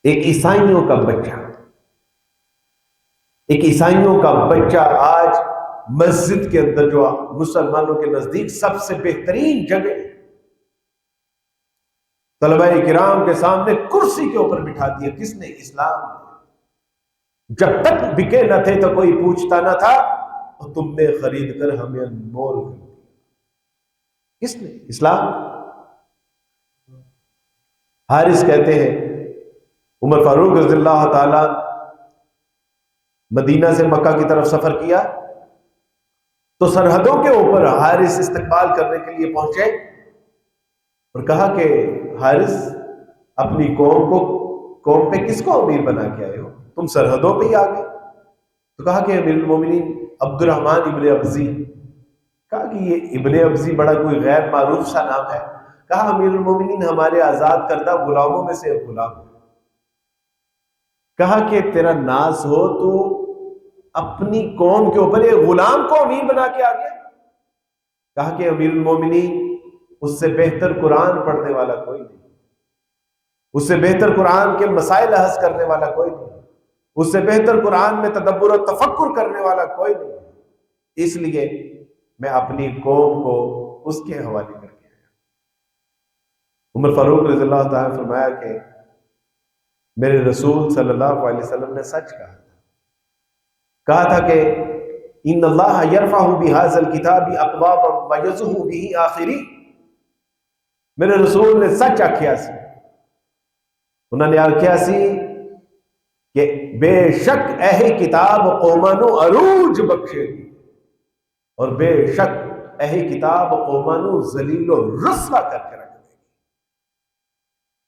ایک عیسائیوں کا بچہ، ایک عیسائیوں کا بچہ آج مسجد کے اندر، جو مسلمانوں کے نزدیک سب سے بہترین جگہ، طلباء کرام کے سامنے کرسی کے اوپر بٹھا دیا. کس نے؟ اسلام نے. جب تک بکے نہ تھے تو کوئی پوچھتا نہ تھا، اور تم نے خرید کر ہمیں انمول کر دیا. کس نے؟ اسلام. حارث کہتے ہیں عمر فاروق رضی اللہ تعالی مدینہ سے مکہ کی طرف سفر کیا تو سرحدوں کے اوپر حارث استقبال کرنے کے لیے پہنچے اور کہا کہ حارث، اپنی قوم پہ کس کو امیر بنا کے آئے ہو؟ تم سرحدوں پہ ہی آ گئے. تو کہا کہ امیر المومنین عبد الرحمن ابن ابزی. کہا کہ یہ ابن ابزی بڑا کوئی غیر معروف سا نام ہے. کہا امیر المومنین ہمارے آزاد کردہ غلاموں میں سے ایک غلام ہے. کہا کہ تیرا ناز ہو تو اپنی قوم کے اوپر ایک غلام کو امیر بنا کے آ گیا. کہا کہ امیر المومنین اس سے بہتر قرآن پڑھنے والا کوئی نہیں، اس سے بہتر قرآن کے مسائل حل کرنے والا کوئی نہیں، اس سے بہتر قرآن میں تدبر و تفکر کرنے والا کوئی نہیں. اس لیے میں اپنی قوم کو اس کے حوالے کر کے آیا. عمر فاروق رضی اللہ تعالیٰ نے فرمایا کہ میرے رسول صلی اللہ علیہ وسلم نے سچ کہا تھا کہ ان اللہ یرفع بہذا الکتاب اقواما ویضع به آخرین. میرے رسول نے سچ آکھیا سی، انہوں نے آکھیا سی کہ بے شک اہل کتاب قومانو عروج بخشے گی، اور بے شک اہل کتاب قومانو ذلیل و رسوا کر کے